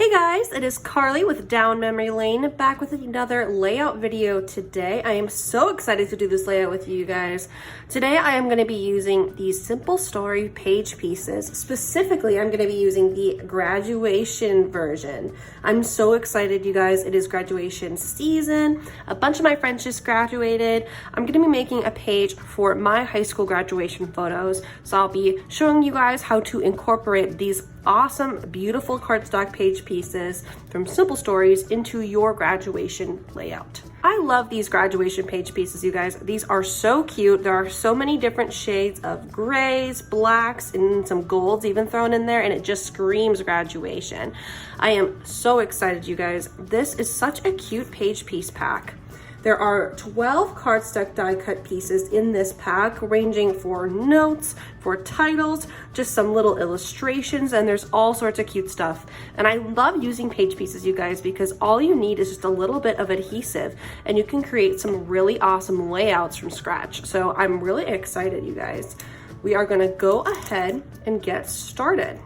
Hey guys, it is Carly with Down Memory Lane, back with another layout video today. I am so excited to do this layout with you guys. Today I am going to be using these Simple Story page pieces. Specifically, I'm going to be using the graduation version. I'm so excited, you guys. It is graduation season. A bunch of my friends just graduated. I'm going to be making a page for my high school graduation photos. So I'll be showing you guys how to incorporate these awesome, beautiful cardstock page pieces from Simple Stories into your graduation layout. I love these graduation page pieces, you guys. These are so cute. There are so many different shades of grays, blacks, and some golds even thrown in there, and it just screams graduation. I am so excited, you guys. This is such a cute page piece pack. There are 12 cardstock die cut pieces in this pack, ranging for notes, for titles, just some little illustrations, and there's all sorts of cute stuff. And I love using page pieces, you guys, because all you need is just a little bit of adhesive and you can create some really awesome layouts from scratch. So I'm really excited, you guys. We are gonna go ahead and get started.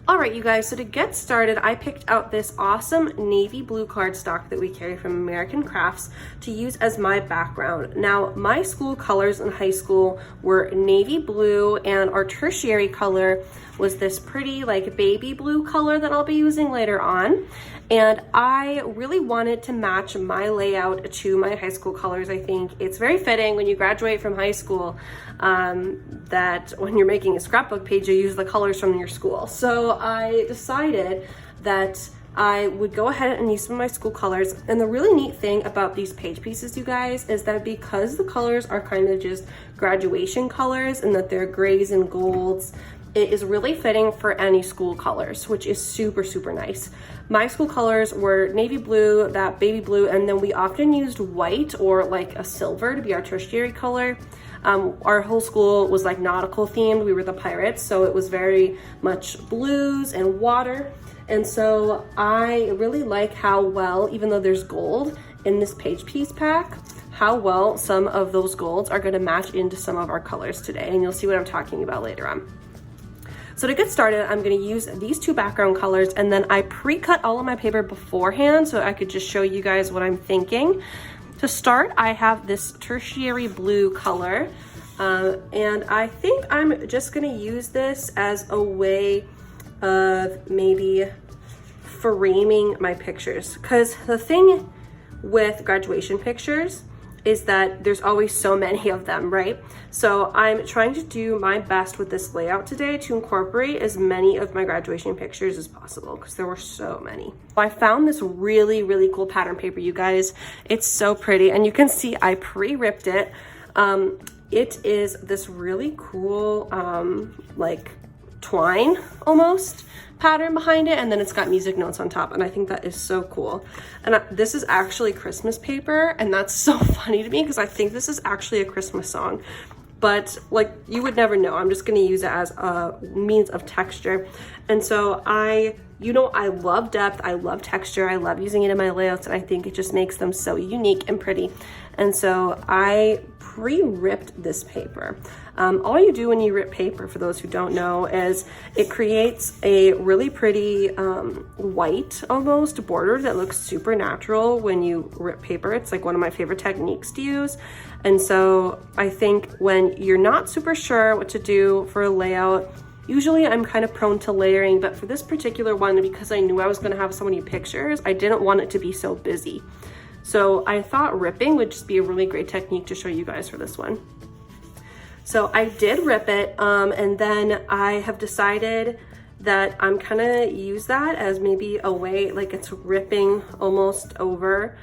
All right, you guys, so to get started, I picked out this awesome navy blue cardstock that we carry from American Crafts to use as my background. Now, my school colors in high school were navy blue, and our tertiary color was this pretty like baby blue color that I'll be using later on. And I really wanted to match my layout to my high school colors. I think it's very fitting when you graduate from high school that when you're making a scrapbook page, you use the colors from your school. So I decided that I would go ahead and use some of my school colors. And the really neat thing about these page pieces, you guys, is that because the colors are kind of just graduation colors and that they're grays and golds, it is really fitting for any school colors, which is super, super nice. My school colors were navy blue, that baby blue, and then we often used white or like a silver to be our tertiary color. Our whole school was like nautical themed. We were the pirates, so it was very much blues and water. And so I really like how well, even though there's gold in this page piece pack, how well some of those golds are gonna match into some of our colors today. And you'll see what I'm talking about later on. So to get started, I'm gonna use these two background colors, and then I pre-cut all of my paper beforehand so I could just show you guys what I'm thinking. To start, I have this tertiary blue color, and I think I'm just gonna use this as a way of maybe framing my pictures. Because the thing with graduation pictures is that there's always so many of them, right? So I'm trying to do my best with this layout today to incorporate as many of my graduation pictures as possible because there were so many. I found this really, really cool pattern paper, you guys. It's so pretty, and you can see I pre-ripped it. It is this really cool, like twine almost pattern behind it, and then it's got music notes on top, and I think that is so cool. And this is actually Christmas paper, and that's so funny to me because I think this is actually a Christmas song, but like you would never know. I'm just going to use it as a means of texture. And so I love depth, I love texture, I love using it in my layouts, and I think it just makes them so unique and pretty. And so I pre-ripped this paper. All you do when you rip paper, for those who don't know, is it creates a really pretty white almost border that looks super natural when you rip paper. It's like one of my favorite techniques to use. And so I think when you're not super sure what to do for a layout, usually I'm kind of prone to layering, but for this particular one, because I knew I was gonna have so many pictures, I didn't want it to be so busy. So I thought ripping would just be a really great technique to show you guys for this one. So I did rip it, and then I have decided that I'm gonna use that as maybe a way, like it's ripping almost over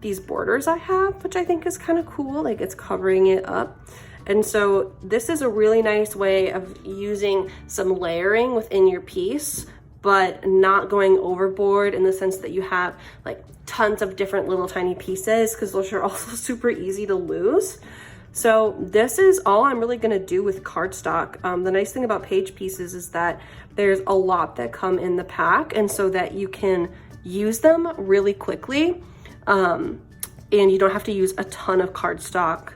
these borders I have, which I think is kind of cool, like it's covering it up. And so this is a really nice way of using some layering within your piece, but not going overboard in the sense that you have like tons of different little tiny pieces, because those are also super easy to lose. So this is all I'm really gonna do with cardstock. The nice thing about page pieces is that there's a lot that come in the pack, and so that you can use them really quickly, and you don't have to use a ton of cardstock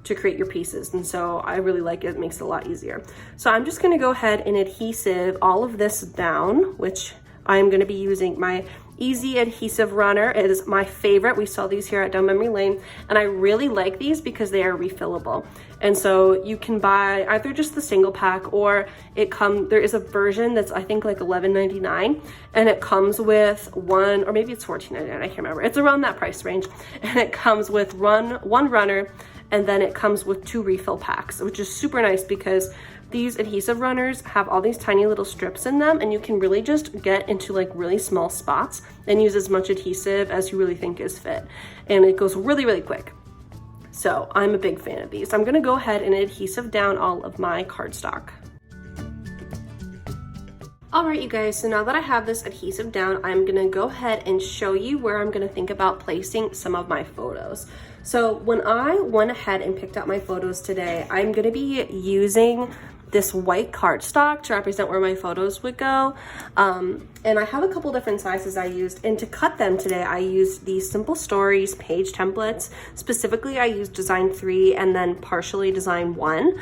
to create your pieces. And so I really like it. It makes it a lot easier. So I'm just gonna go ahead and adhesive all of this down, which I'm going to be using my Easy Adhesive Runner. It is my favorite. We saw these here at Down Memory Lane, and I really like these because they are refillable. And so you can buy either just the single pack, or there is a version that's I think like $11.99, and it comes with one, or maybe it's $14.99, I can't remember. It's around that price range, and it comes with one runner, and then it comes with 2 refill packs, which is super nice because these adhesive runners have all these tiny little strips in them, and you can really just get into like really small spots and use as much adhesive as you really think is fit. And it goes really, really quick. So I'm a big fan of these. I'm gonna go ahead and adhesive down all of my cardstock. All right, you guys, so now that I have this adhesive down, I'm gonna go ahead and show you where I'm gonna think about placing some of my photos. So when I went ahead and picked out my photos today, I'm gonna be using this white cardstock to represent where my photos would go. And I have a couple different sizes I used, and to cut them today, I used these Simple Stories page templates. Specifically, I used Design 3 and then partially Design 1.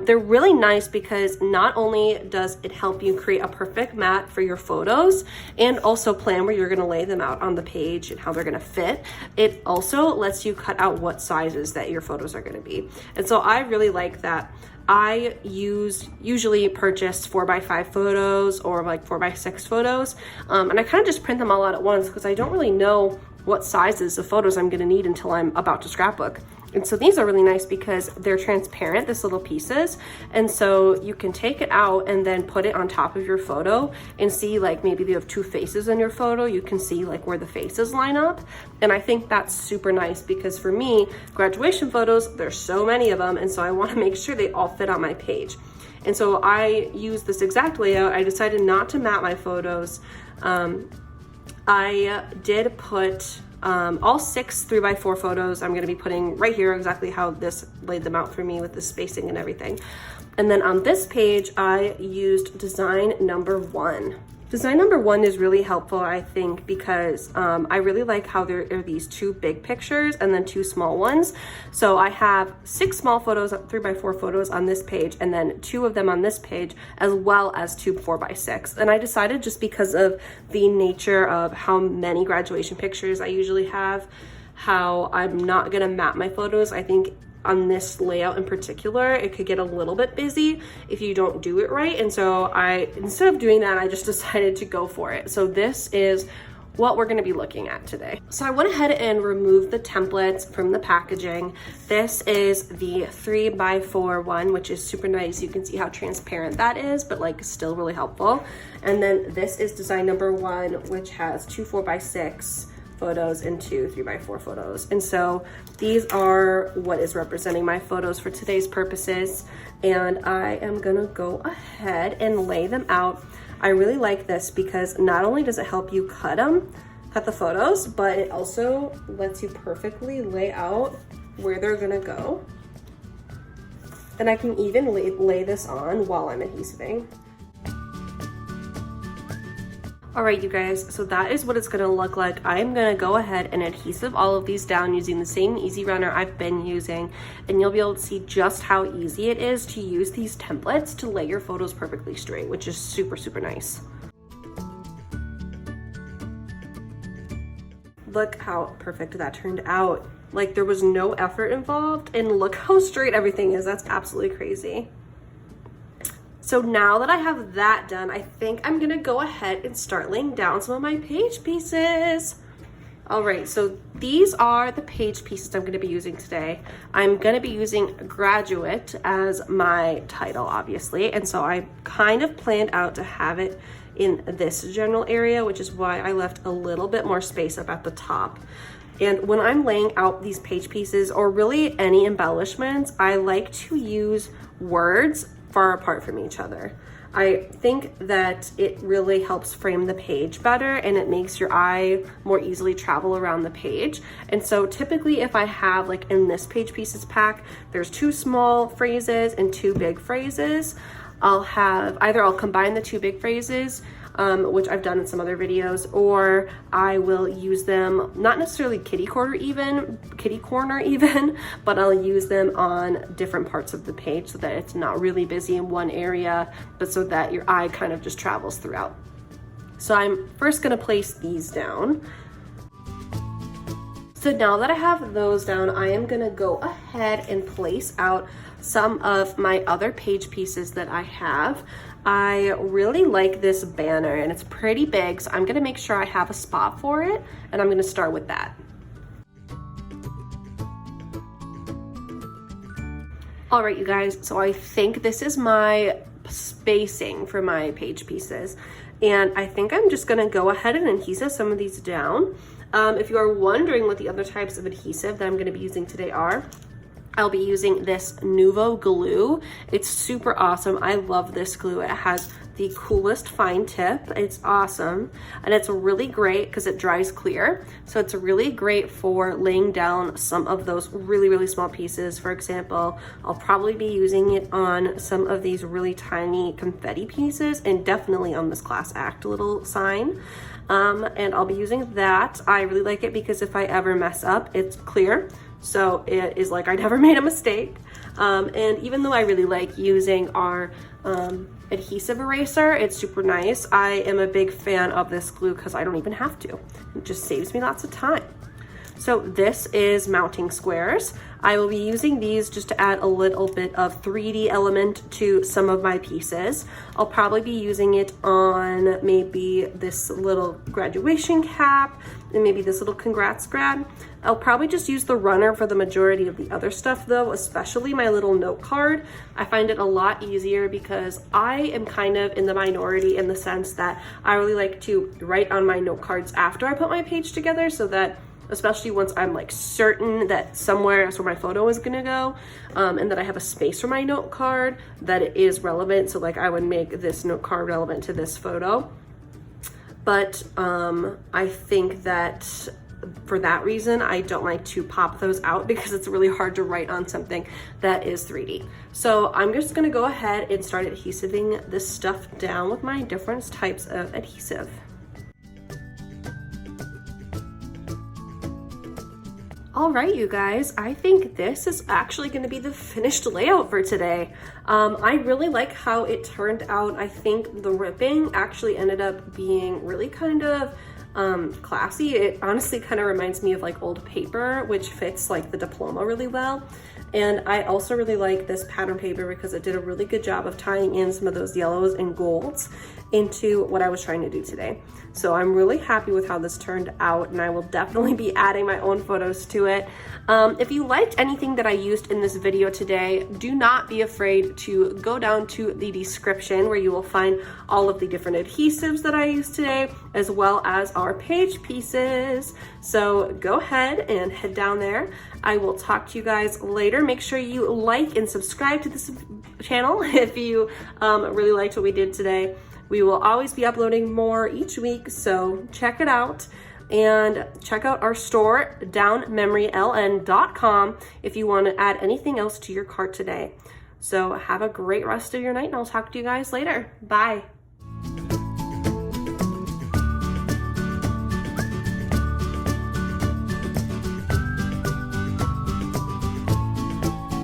They're really nice because not only does it help you create a perfect mat for your photos and also plan where you're gonna lay them out on the page and how they're gonna fit, it also lets you cut out what sizes that your photos are gonna be. And so I really like that. I usually purchase 4x5 photos or like 4x6 photos, and I kind of just print them all out at once because I don't really know what sizes of photos I'm gonna need until I'm about to scrapbook. And so these are really nice because they're transparent, this little pieces, and so you can take it out and then put it on top of your photo and see, like, maybe you have 2 faces in your photo, you can see like where the faces line up. And I think that's super nice because for me, graduation photos, there's so many of them, and so I want to make sure they all fit on my page. And so I use this exact layout. I decided not to mat my photos. I did put all 6 3x4 photos I'm going to be putting right here, exactly how this laid them out for me with the spacing and everything. And then on this page, I used design number 1. Design number 1 is really helpful, I think, because I really like how there are these 2 big pictures and then 2 small ones. So I have 6 small photos, 3x4 photos on this page, and then 2 of them on this page, as well as 2 4x6. And I decided, just because of the nature of how many graduation pictures I usually have, how I'm not gonna map my photos. I think on this layout in particular, it could get a little bit busy if you don't do it right. And so instead of doing that, I just decided to go for it. So this is what we're gonna be looking at today. So I went ahead and removed the templates from the packaging. This is the 3x4 one, which is super nice. You can see how transparent that is, but like still really helpful. And then this is design number 1, which has 2 4x6 photos and 2 3x4 photos. And so these are what is representing my photos for today's purposes. And I am gonna go ahead and lay them out. I really like this because not only does it help you cut the photos, but it also lets you perfectly lay out where they're gonna go. And I can even lay this on while I'm adhesiving. All right, you guys, so that is what it's gonna look like. I'm gonna go ahead and adhesive all of these down using the same easy runner I've been using, and you'll be able to see just how easy it is to use these templates to lay your photos perfectly straight, which is super, super nice. Look how perfect that turned out. Like, there was no effort involved, and look how straight everything is. That's absolutely crazy. So now that I have that done, I think I'm gonna go ahead and start laying down some of my page pieces. All right, so these are the page pieces I'm gonna be using today. I'm gonna be using Graduate as my title, obviously, and so I kind of planned out to have it in this general area, which is why I left a little bit more space up at the top. And when I'm laying out these page pieces, or really any embellishments, I like to use words far apart from each other. I think that it really helps frame the page better, and it makes your eye more easily travel around the page. And so typically, if I have, like in this page pieces pack, there's 2 small phrases and 2 big phrases, I'll combine the 2 big phrases, which I've done in some other videos, or I will use them, not necessarily kitty corner even, but I'll use them on different parts of the page so that it's not really busy in one area, but so that your eye kind of just travels throughout. So I'm first gonna place these down. So now that I have those down, I am gonna go ahead and place out some of my other page pieces that I have. I really like this banner and it's pretty big, so I'm gonna make sure I have a spot for it, and I'm gonna start with that. All right, you guys, so I think this is my spacing for my page pieces. And I think I'm just gonna go ahead and adhesive some of these down. If you are wondering what the other types of adhesive that I'm gonna be using today are, I'll be using this Nuvo glue. It's super awesome. I love this glue. It has the coolest fine tip. It's awesome. And it's really great because it dries clear. So it's really great for laying down some of those really small pieces. For example, I'll probably be using it on some of these really tiny confetti pieces, and definitely on this class act little sign. And I'll be using that. I really like it because if I ever mess up, it's clear. So it is like I never made a mistake. And even though I really like using our adhesive eraser, it's super nice, I am a big fan of this glue because I don't even have to. It just saves me lots of time. So this is mounting squares. I will be using these just to add a little bit of 3D element to some of my pieces. I'll probably be using it on maybe this little graduation cap and maybe this little congrats grad. I'll probably just use the runner for the majority of the other stuff though, especially my little note card. I find it a lot easier because I am kind of in the minority in the sense that I really like to write on my note cards after I put my page together, so that especially once I'm like certain that somewhere is where my photo is gonna go, and that I have a space for my note card, that it is relevant. So like I would make this note card relevant to this photo. But I think that for that reason, I don't like to pop those out because it's really hard to write on something that is 3D. So I'm just gonna go ahead and start adhesiving this stuff down with my different types of adhesive. All right, you guys, I think this is actually going to be the finished layout for today. I really like how it turned out. I think the ripping actually ended up being really kind of classy. It honestly kind of reminds me of like old paper, which fits like the diploma really well. And I also really like this pattern paper because it did a really good job of tying in some of those yellows and golds into what I was trying to do today. So I'm really happy with how this turned out, and I will definitely be adding my own photos to it. If you liked anything that I used in this video today, do not be afraid to go down to the description where you will find all of the different adhesives that I used today, as well as our page pieces. So go ahead and head down there. I will talk to you guys later. Make sure you like and subscribe to this channel if you really liked what we did today. We will always be uploading more each week, so check it out. And check out our store, downmemoryln.com, if you want to add anything else to your cart today. So have a great rest of your night, and I'll talk to you guys later. Bye.